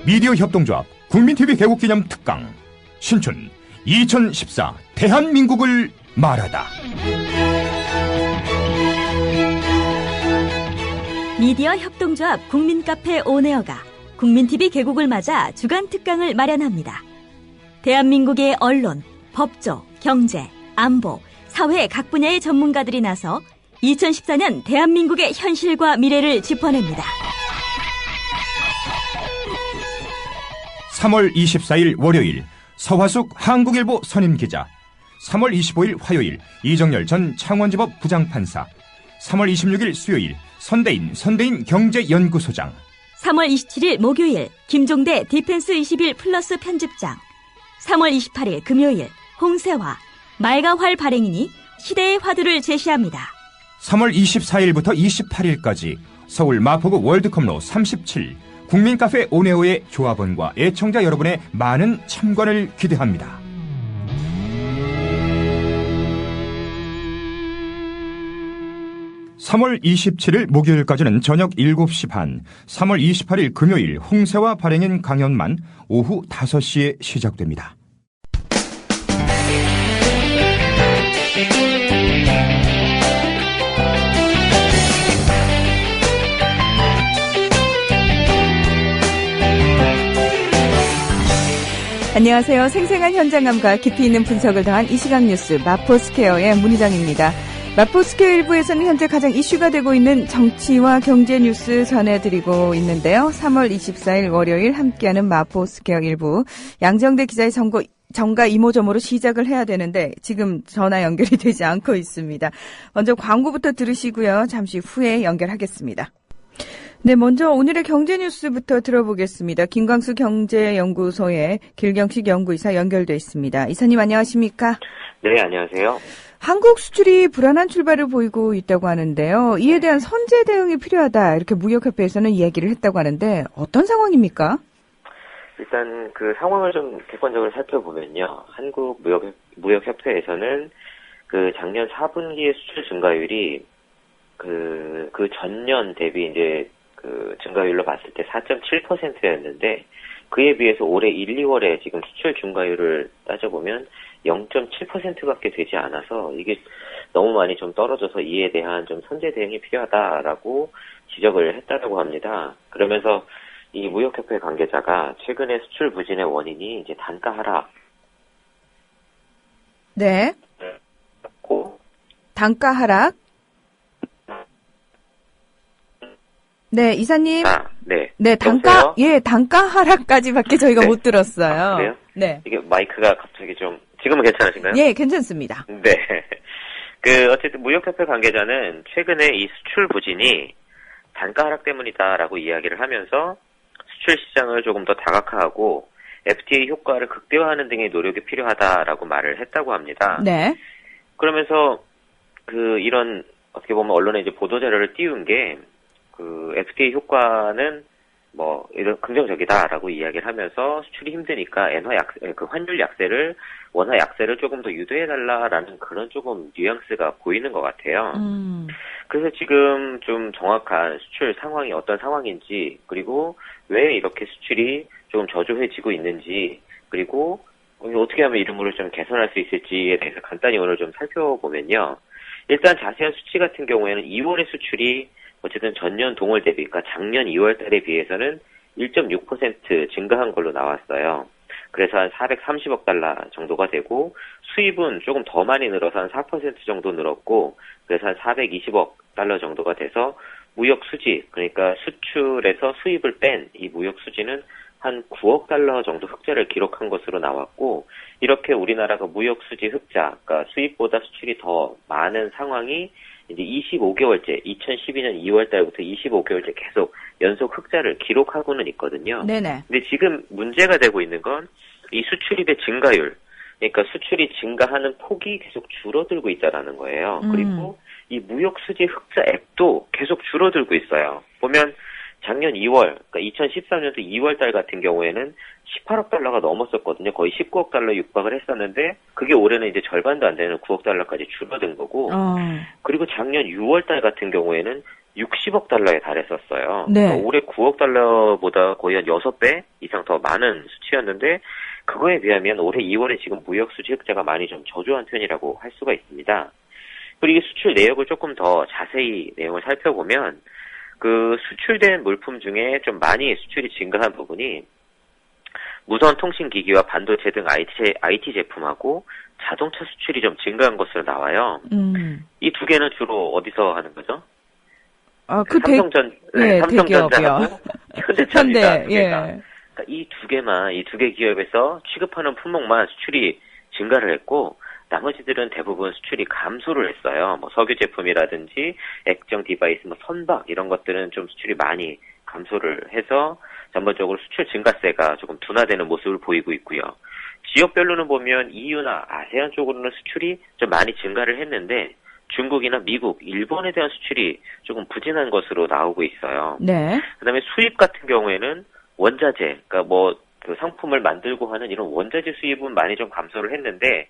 미디어 협동조합 국민TV 개국기념 특강 신춘 2014 대한민국을 말하다. 미디어 협동조합 국민카페 온에어가 국민TV 개국을 맞아 주간 특강을 마련합니다. 대한민국의 언론, 법조, 경제, 안보, 사회 각 분야의 전문가들이 나서 2014년 대한민국의 현실과 미래를 짚어냅니다. 3월 24일 월요일 서화숙 한국일보 선임기자, 3월 25일 화요일 이정열 전 창원지법 부장판사, 3월 26일 수요일 선대인 경제연구소장, 3월 27일 목요일 김종대 디펜스 21 플러스 편집장, 3월 28일 금요일 홍세화, 말가활 발행인이 시대의 화두를 제시합니다. 3월 24일부터 28일까지 서울 마포구 월드컵로 37 국민카페 온에어의 조합원과 애청자 여러분의 많은 참관을 기대합니다. (3월 27일) 목요일까지는 저녁 7시 반, (3월 28일) 금요일 홍세화 발행인 강연만 오후 5시에 시작됩니다. 안녕하세요. 생생한 현장감과 깊이 있는 분석을 더한 이 시각 뉴스 마포스퀘어의 문희정입니다. 마포스퀘어 1부에서는 현재 가장 이슈가 되고 있는 정치와 경제 뉴스 전해드리고 있는데요. 3월 24일 월요일 함께하는 마포스퀘어 1부, 양정대 기자의 정가 이모저모로 시작을 해야 되는데 지금 전화 연결이 되지 않고 있습니다. 먼저 광고부터 들으시고요. 잠시 후에 연결하겠습니다. 네, 먼저 오늘의 경제 뉴스부터 들어보겠습니다. 김광수 경제연구소의 길경식 연구이사 연결돼 있습니다. 이사님 안녕하십니까? 네, 안녕하세요. 한국 수출이 불안한 출발을 보이고 있다고 하는데요. 이에 대한 선제 대응이 필요하다, 이렇게 무역협회에서는 이야기를 했다고 하는데 어떤 상황입니까? 일단 그 상황을 좀 객관적으로 살펴보면요. 한국 무역협회에서는 그 작년 4분기의 수출 증가율이 그 전년 대비 이제 그 증가율로 봤을 때 4.7%였는데 그에 비해서 올해 1, 2월에 지금 수출 증가율을 따져보면 0.7%밖에 되지 않아서 이게 너무 많이 좀 떨어져서 이에 대한 좀 선제 대응이 필요하다라고 지적을 했다고 합니다. 그러면서 이 무역협회 관계자가 최근에 수출 부진의 원인이 이제 단가 하락. 네. 단가 하락. 네, 이사님. 네. 네, 단가, 예, 단가 하락까지밖에 저희가 못 들었어요. 그래요? 네. 이게 마이크가 갑자기 좀, 지금은 괜찮으신가요? 예, 괜찮습니다. 네. 어쨌든 무역협회 관계자는 최근에 이 수출 부진이 단가 하락 때문이다라고 이야기를 하면서 수출 시장을 조금 더 다각화하고 FTA 효과를 극대화하는 등의 노력이 필요하다라고 말을 했다고 합니다. 네. 그러면서 이런 어떻게 보면 언론에 이제 보도 자료를 띄운 게 FTA 효과는 이런 긍정적이다라고 이야기를 하면서 수출이 힘드니까 환율 약세를, 원화 약세를 조금 더 유도해달라라는 그런 조금 뉘앙스가 보이는 것 같아요. 그래서 지금 좀 정확한 수출 상황이 어떤 상황인지, 그리고 왜 이렇게 수출이 조금 저조해지고 있는지, 그리고 어떻게 하면 이런 거를 좀 개선할 수 있을지에 대해서 간단히 오늘 좀 살펴보면요. 일단 자세한 수치 같은 경우에는 2월의 수출이 어쨌든 전년 동월 대비, 그러니까 작년 2월 달에 비해서는 1.6% 증가한 걸로 나왔어요. 그래서 한 430억 달러 정도가 되고, 수입은 조금 더 많이 늘어서 한 4% 정도 늘었고, 그래서 한 420억 달러 정도가 돼서 무역 수지, 그러니까 수출에서 수입을 뺀 이 무역 수지는 한 9억 달러 정도 흑자를 기록한 것으로 나왔고, 이렇게 우리나라가 무역 수지 흑자, 그러니까 수입보다 수출이 더 많은 상황이 이제 25개월째, 2012년 2월 달부터 25개월째 계속 연속 흑자를 기록하고는 있거든요. 네네. 근데 지금 문제가 되고 있는 건 이 수출입의 증가율, 그러니까 수출이 증가하는 폭이 계속 줄어들고 있다라는 거예요. 그리고 이 무역 수지 흑자액도 계속 줄어들고 있어요. 보면 작년 2월, 그러니까 2013년도 2월 달 같은 경우에는 18억 달러가 넘었었거든요. 거의 19억 달러 육박을 했었는데 그게 올해는 이제 절반도 안 되는 9억 달러까지 줄어든 거고, 그리고 작년 6월 달 같은 경우에는 60억 달러에 달했었어요. 네. 그러니까 올해 9억 달러보다 거의 한 6배 이상 더 많은 수치였는데 그거에 비하면 올해 2월에 지금 무역 수지 흑자가 많이 좀 저조한 편이라고 할 수가 있습니다. 그리고 이 수출 내역을 조금 더 자세히 내용을 살펴보면 그 수출된 물품 중에 좀 많이 수출이 증가한 부분이 무선 통신기기와 반도체 등 IT 제품하고 자동차 수출이 좀 증가한 것으로 나와요. 이 두 개는 주로 어디서 하는 거죠? 삼성전자하고 현대차입니다. 예. 그러니까 이 두 개 기업에서 취급하는 품목만 수출이 증가를 했고 나머지들은 대부분 수출이 감소를 했어요. 뭐 석유 제품이라든지 액정 디바이스, 뭐 선박 이런 것들은 좀 수출이 많이 감소를 해서 전반적으로 수출 증가세가 조금 둔화되는 모습을 보이고 있고요. 지역별로는 보면 EU나 아세안 쪽으로는 수출이 좀 많이 증가를 했는데 중국이나 미국, 일본에 대한 수출이 조금 부진한 것으로 나오고 있어요. 네. 그다음에 수입 같은 경우에는 원자재, 그러니까 뭐 그 상품을 만들고 하는 이런 원자재 수입은 많이 좀 감소를 했는데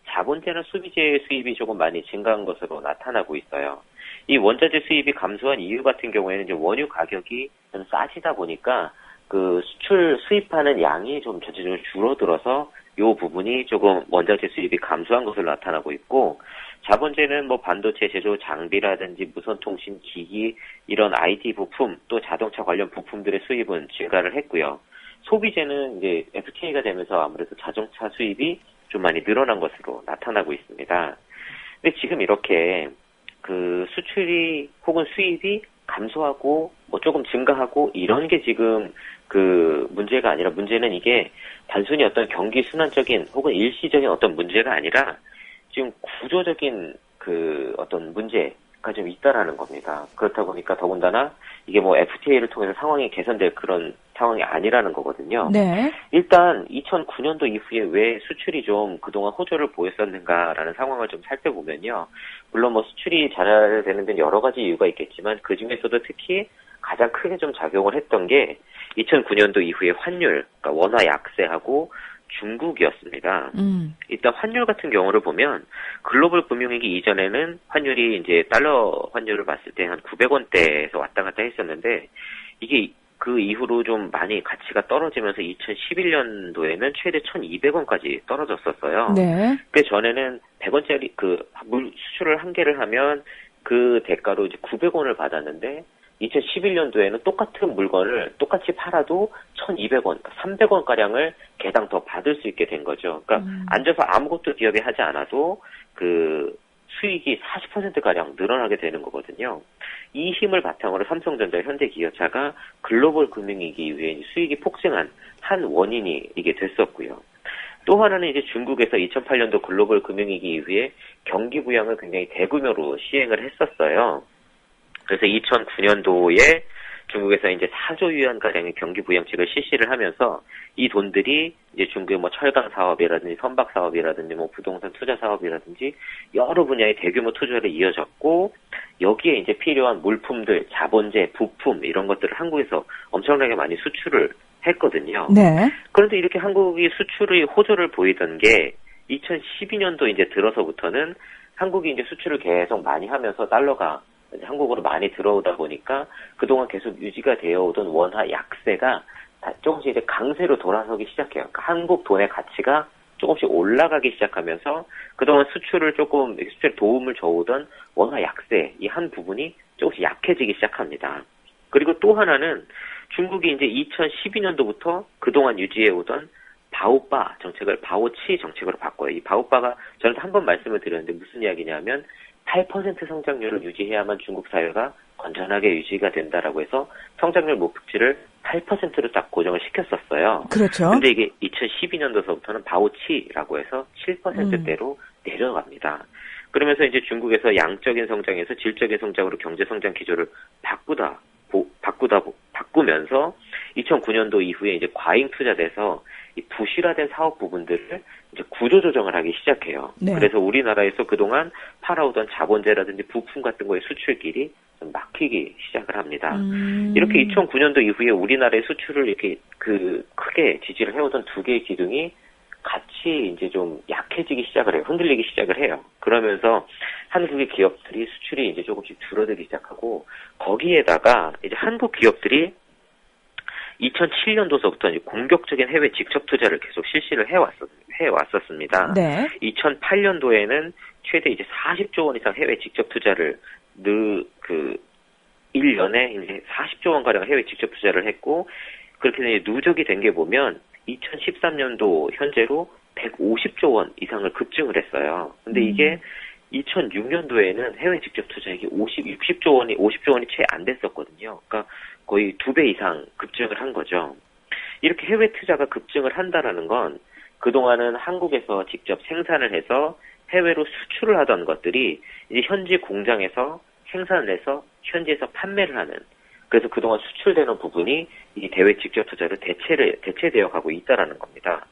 자본재나 소비재 수입이 조금 많이 증가한 것으로 나타나고 있어요. 이 원자재 수입이 감소한 이유 같은 경우에는 이제 원유 가격이 좀 싸지다 보니까 그 수출 수입하는 양이 좀 전체적으로 줄어들어서 이 부분이 조금 원자재 수입이 감소한 것으로 나타나고 있고 자본재는 뭐 반도체 제조 장비라든지 무선통신 기기 이런 IT 부품 또 자동차 관련 부품들의 수입은 증가를 했고요. 소비재는 이제 FTA가 되면서 아무래도 자동차 수입이 좀 많이 늘어난 것으로 나타나고 있습니다. 근데 지금 이렇게 그 수출이 혹은 수입이 감소하고 뭐 조금 증가하고 이런 게 지금 그 문제가 아니라 문제는 이게 단순히 어떤 경기 순환적인 혹은 일시적인 어떤 문제가 아니라 지금 구조적인 그 어떤 문제가 좀 있다라는 겁니다. 그렇다 보니까 더군다나 이게 뭐 FTA를 통해서 상황이 개선될 그런 상황이 아니라는 거거든요. 네. 일단 2009년도 이후에 왜 수출이 좀 그동안 호조를 보였었는가라는 상황을 좀 살펴보면요. 물론 뭐 수출이 잘 되는 데는 여러 가지 이유가 있겠지만 그 중에서도 특히 가장 크게 좀 작용을 했던 게 2009년도 이후에 환율, 그러니까 원화 약세하고 중국이었습니다. 일단 환율 같은 경우를 보면 글로벌 금융위기 이전에는 환율이 이제 달러 환율을 봤을 때 한 900원대에서 왔다 갔다 했었는데 이게 그 이후로 좀 많이 가치가 떨어지면서 2011년도에는 최대 1,200원까지 떨어졌었어요. 네. 그 전에는 100원짜리 그 물 수출을 한 개를 하면 그 대가로 이제 900원을 받았는데 2011년도에는 똑같은 물건을 똑같이 팔아도 1,200원, 300원 가량을 개당 더 받을 수 있게 된 거죠. 그러니까 앉아서 아무것도 기업이 하지 않아도 그 수익이 40% 가량 늘어나게 되는 거거든요. 이 힘을 바탕으로 삼성전자, 현대기아차가 글로벌 금융위기 이후에 수익이 폭증한 한 원인이 이게 됐었고요. 또 하나는 이제 중국에서 2008년도 글로벌 금융위기 이후에 경기 부양을 굉장히 대규모로 시행을 했었어요. 그래서 2009년도에 중국에서 이제 4조 위안 가량의 경기 부양책을 실시를 하면서 이 돈들이 이제 중국의 뭐 철강 사업이라든지 선박 사업이라든지 뭐 부동산 투자 사업이라든지 여러 분야의 대규모 투자를 이어졌고 여기에 이제 필요한 물품들, 자본재, 부품 이런 것들을 한국에서 엄청나게 많이 수출을 했거든요. 네. 그런데 이렇게 한국이 수출의 호조를 보이던 게 2012년도 이제 들어서부터는 한국이 이제 수출을 계속 많이 하면서 달러가 한국으로 많이 들어오다 보니까 그동안 계속 유지가 되어 오던 원화 약세가 조금씩 이제 강세로 돌아서기 시작해요. 그러니까 한국 돈의 가치가 조금씩 올라가기 시작하면서 그동안 수출을 조금 수출에 도움을 줘오던 원화 약세 이 한 부분이 조금씩 약해지기 시작합니다. 그리고 또 하나는 중국이 이제 2012년도부터 그동안 유지해 오던 바오바 정책을 바오치 정책으로 바꿔요. 이 바오바가 저는 한 번 말씀을 드렸는데 무슨 이야기냐면 8% 성장률을 유지해야만 중국 사회가 건전하게 유지가 된다라고 해서 성장률 목표치를 8%로 딱 고정을 시켰었어요. 그렇죠. 근데 이게 2012년도서부터는 바오치라고 해서 7%대로 내려갑니다. 그러면서 이제 중국에서 양적인 성장에서 질적인 성장으로 경제 성장 기조를 바꾸면서 2009년도 이후에 이제 과잉 투자돼서 이 부실화된 사업 부분들을 이제 구조 조정을 하기 시작해요. 네. 그래서 우리나라에서 그동안 팔아오던 자본재라든지 부품 같은 거의 수출길이 좀 막히기 시작을 합니다. 이렇게 2009년도 이후에 우리나라의 수출을 이렇게 그 크게 지지를 해오던 두 개의 기둥이 같이 이제 좀 약해지기 시작을 해요. 흔들리기 시작을 해요. 그러면서 한국의 기업들이 수출이 이제 조금씩 줄어들기 시작하고, 거기에다가 이제 한국 기업들이 2007년도서부터 이제 공격적인 해외 직접 투자를 계속 실시를 해왔었습니다. 네. 2008년도에는 최대 이제 40조 원 이상 해외 직접 투자를 1년에 이제 40조 원 가량 해외 직접 투자를 했고, 그렇게 이제 누적이 된 게 보면 2013년도 현재로 150조 원 이상을 급증을 했어요. 근데 이게 2006년도에는 해외 직접 투자액이 50조 원이 채 안 됐었거든요. 그러니까 거의 2배 이상 급증을 한 거죠. 이렇게 해외 투자가 급증을 한다라는 건 그동안은 한국에서 직접 생산을 해서 해외로 수출을 하던 것들이 이제 현지 공장에서 생산을 해서 현지에서 판매를 하는, 그래서 그동안 수출되는 부분이 이 대외 직접 투자로 대체되어 가고 있다라는 겁니다.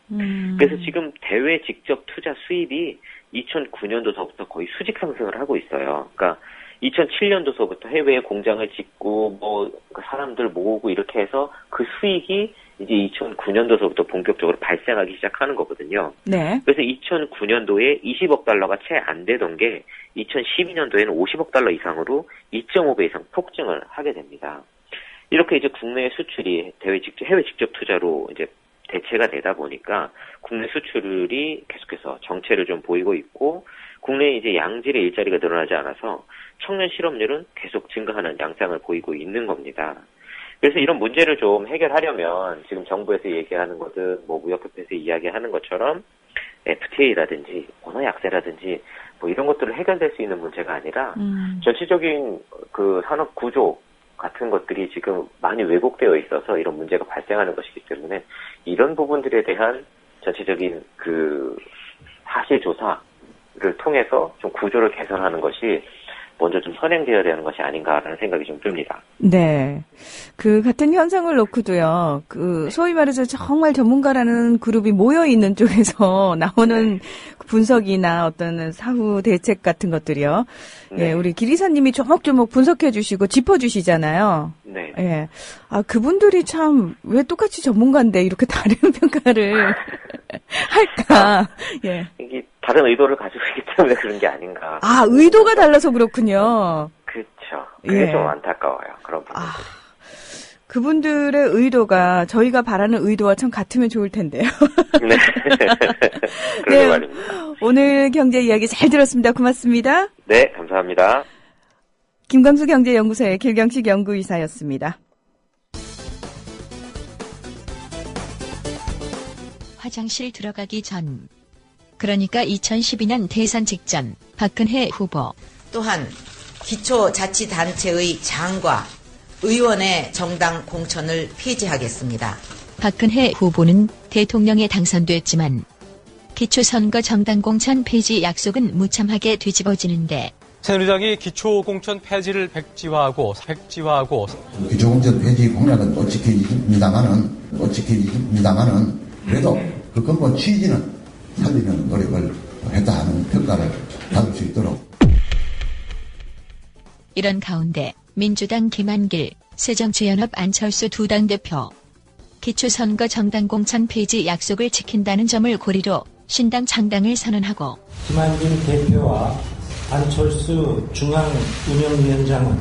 그래서 지금 대외 직접 투자 수입이 2009년도서부터 거의 수직 상승을 하고 있어요. 그러니까 2007년도서부터 해외에 공장을 짓고 사람들 모으고 이렇게 해서 그 수익이 이제 2009년도서부터 본격적으로 발생하기 시작하는 거거든요. 네. 그래서 2009년도에 20억 달러가 채 안 되던 게 2012년도에는 50억 달러 이상으로 2.5배 이상 폭증을 하게 됩니다. 이렇게 이제 국내 수출이 해외 직접 투자로 이제 대체가 되다 보니까 국내 수출이 계속해서 정체를 좀 보이고 있고, 국내 이제 양질의 일자리가 늘어나지 않아서 청년 실업률은 계속 증가하는 양상을 보이고 있는 겁니다. 그래서 이런 문제를 좀 해결하려면 지금 정부에서 얘기하는 거든 무역협회에서 이야기하는 것처럼 FTA라든지 언어 약세라든지 이런 것들을 해결될 수 있는 문제가 아니라 전체적인 그 산업 구조 같은 것들이 지금 많이 왜곡되어 있어서 이런 문제가 발생하는 것이기 때문에 이런 부분들에 대한 전체적인 그 사실 조사를 통해서 좀 구조를 개선하는 것이 먼저 좀 선행되어야 되는 것이 아닌가라는 생각이 좀 듭니다. 네. 그 같은 현상을 놓고도요, 소위 말해서 정말 전문가라는 그룹이 모여있는 쪽에서 나오는 분석이나 어떤 사후 대책 같은 것들이요. 네. 예, 우리 기리사님이 조목조목 분석해 주시고 짚어주시잖아요. 네. 예. 그분들이 참, 왜 똑같이 전문가인데 이렇게 다른 평가를 할까. 예. 이게 다른 의도를 가지고 있기 때문에 그런 게 아닌가. 의도가 달라서 그렇군요. 그렇죠. 그게 예. 좀 안타까워요. 그런 부분들이. 그분들의 의도가 저희가 바라는 의도와 참 같으면 좋을 텐데요. 네. 그러게 말입니다. 오늘 경제 이야기 잘 들었습니다. 고맙습니다. 네, 감사합니다. 김광수 경제연구소의 길경식 연구이사였습니다. 화장실 들어가기 전, 그러니까 2012년 대선 직전 박근혜 후보, 또한 기초자치단체의 장과 의원의 정당 공천을 폐지하겠습니다. 박근혜 후보는 대통령에 당선됐지만 기초선거 정당 공천 폐지 약속은 무참하게 뒤집어지는데, 새누리당이 기초공천 폐지를 백지화하고 기초공천 폐지 공약은 못 지켜집니다만은 그래도 그 근본 취지는 살리는 노력을 했다 하는 평가를 받을 수 있도록. 이런 가운데 민주당 김한길, 새정치연합 안철수 두 당대표, 기초선거 정당 공천 폐지 약속을 지킨다는 점을 고리로 신당 창당을 선언하고, 김한길 대표와 안철수 중앙운영위원장은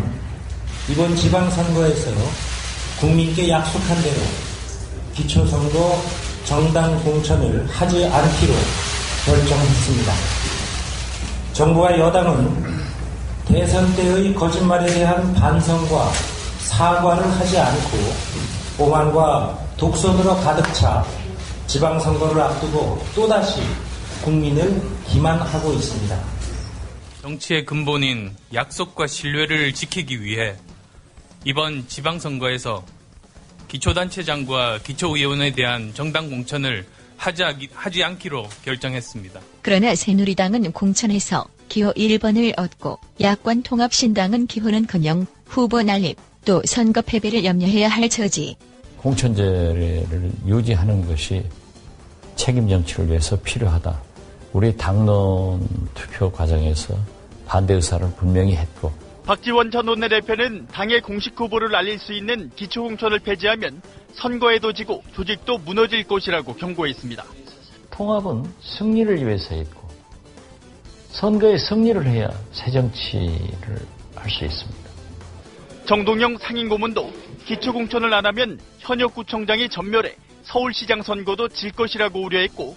이번 지방선거에서 국민께 약속한 대로 기초선거 정당 공천을 하지 않기로 결정했습니다. 정부와 여당은 대선 때의 거짓말에 대한 반성과 사과를 하지 않고 오만과 독선으로 가득 차 지방선거를 앞두고 또다시 국민을 기만하고 있습니다. 정치의 근본인 약속과 신뢰를 지키기 위해 이번 지방선거에서 기초단체장과 기초의원에 대한 정당 공천을 하지 않기로 결정했습니다. 그러나 새누리당은 공천에서 기호 1번을 얻고 야권 통합신당은 기호는커녕 후보 난입, 또 선거 패배를 염려해야 할 처지. 공천제를 유지하는 것이 책임 정치를 위해서 필요하다. 우리 당론 투표 과정에서 반대 의사를 분명히 했고, 박지원 전 원내대표는 당의 공식 후보를 알릴 수 있는 기초공천을 폐지하면 선거에도 지고 조직도 무너질 것이라고 경고했습니다. 통합은 승리를 위해서 있고 선거에 승리를 해야 새 정치를 할 수 있습니다. 정동영 상임고문도 기초공천을 안 하면 현역 구청장이 전멸해 서울시장 선거도 질 것이라고 우려했고,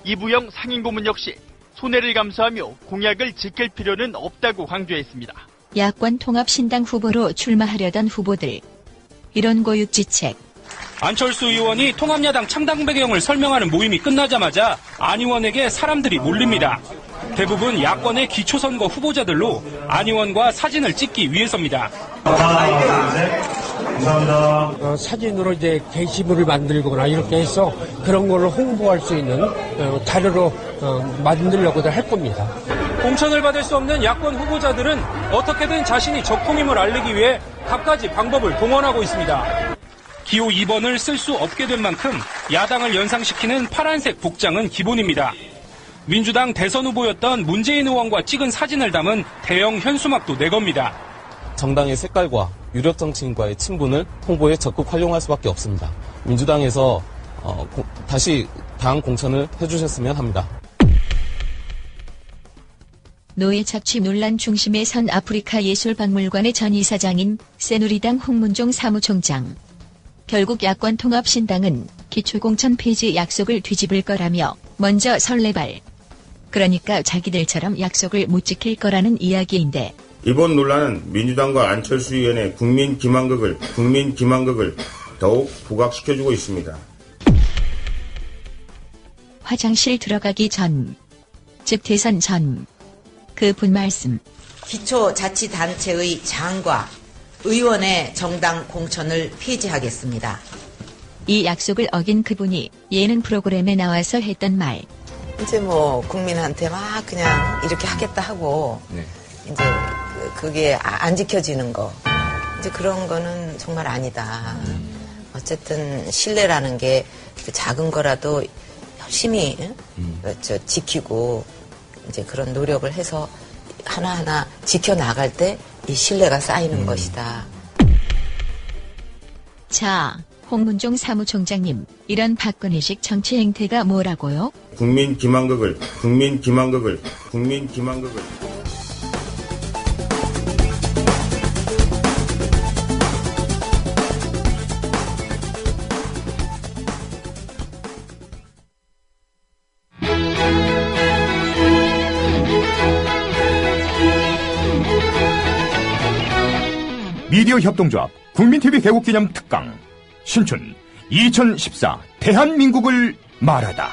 이부영 상임고문 역시 손해를 감수하며 공약을 지킬 필요는 없다고 강조했습니다. 야권 통합신당 후보로 출마하려던 후보들. 이런 고육지책. 안철수 의원이 통합야당 창당 배경을 설명하는 모임이 끝나자마자 안 의원에게 사람들이 몰립니다. 대부분 야권의 기초선거 후보자들로 안 의원과 사진을 찍기 위해서입니다. 감사합니다. 사진으로 이제 게시물을 만들거나 이렇게 해서 그런 걸 홍보할 수 있는 자료로 만들려고도 할 겁니다. 공천을 받을 수 없는 야권 후보자들은 어떻게든 자신이 적통임을 알리기 위해 갖가지 방법을 동원하고 있습니다. 기호 2번을 쓸 수 없게 된 만큼 야당을 연상시키는 파란색 복장은 기본입니다. 민주당 대선 후보였던 문재인 의원과 찍은 사진을 담은 대형 현수막도 내겁니다. 정당의 색깔과 유력 정치인과의 친분을 홍보에 적극 활용할 수밖에 없습니다. 민주당에서 다시 당 공천을 해주셨으면 합니다. 노예 착취 논란 중심에 선 아프리카 예술박물관의 전 이사장인 새누리당 홍문종 사무총장. 결국 야권 통합신당은 기초공천 폐지 약속을 뒤집을 거라며 먼저 설레발. 그러니까 자기들처럼 약속을 못 지킬 거라는 이야기인데, 이번 논란은 민주당과 안철수 의원의 국민 기만극을 더욱 부각시켜주고 있습니다. 화장실 들어가기 전, 즉 대선 전, 그분 말씀. 기초자치단체의 장과 의원의 정당 공천을 폐지하겠습니다. 이 약속을 어긴 그분이 예능 프로그램에 나와서 했던 말. 이제 뭐 국민한테 막 그냥 이렇게 하겠다 하고 이제 그게 안 지켜지는 거, 이제 그런 거는 정말 아니다. 어쨌든 신뢰라는 게 작은 거라도 열심히 지키고 이제 그런 노력을 해서 하나하나 지켜나갈 때 이 신뢰가 쌓이는 것이다. 자, 홍문종 사무총장님, 이런 박근혜식 정치 행태가 뭐라고요? 국민 기만극을 미디어 협동조합 국민TV 개국기념 특강 신춘 2014 대한민국을 말하다.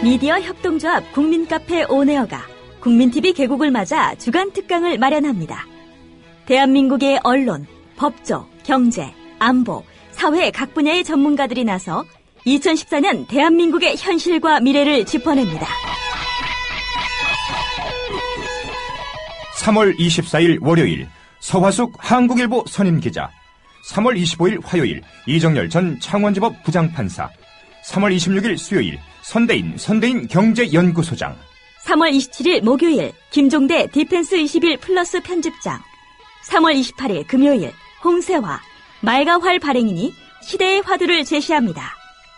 미디어 협동조합 국민카페 온에어가 국민TV 개국을 맞아 주간 특강을 마련합니다. 대한민국의 언론, 법조, 경제, 안보, 사회 각 분야의 전문가들이 나서 2014년 대한민국의 현실과 미래를 짚어냅니다. 3월 24일 월요일 서화숙 한국일보 선임기자, 3월 25일 화요일 이정열 전 창원지법 부장판사, 3월 26일 수요일 선대인 경제연구소장, 3월 27일 목요일 김종대 디펜스 21 플러스 편집장, 3월 28일 금요일 홍세화 말과 활 발행인이 시대의 화두를 제시합니다.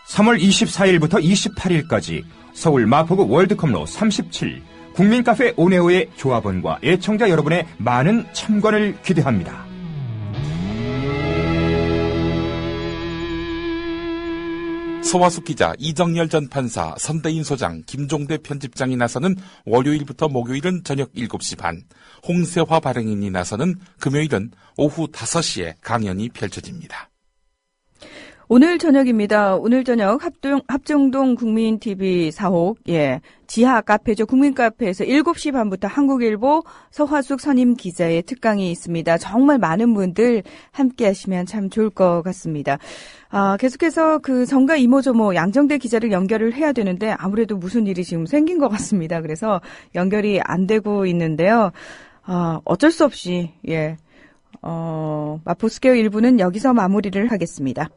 3월 24일부터 28일까지 서울 마포구 월드컵로 37 국민카페 온에어의 조합원과 애청자 여러분의 많은 참관을 기대합니다. 서화숙 기자, 이정열 전 판사, 선대인 소장, 김종대 편집장이 나서는 월요일부터 목요일은 저녁 7시 반, 홍세화 발행인이 나서는 금요일은 오후 5시에 강연이 펼쳐집니다. 오늘 저녁입니다. 오늘 저녁 합정동 국민TV 4옥, 지하 카페죠. 국민카페에서 7시 반부터 한국일보 서화숙 선임 기자의 특강이 있습니다. 정말 많은 분들 함께 하시면 참 좋을 것 같습니다. 계속해서 그 정가 이모저모 양정대 기자를 연결을 해야 되는데 아무래도 무슨 일이 지금 생긴 것 같습니다. 그래서 연결이 안 되고 있는데요. 어쩔 수 없이, 마포스퀘어 1부는 여기서 마무리를 하겠습니다.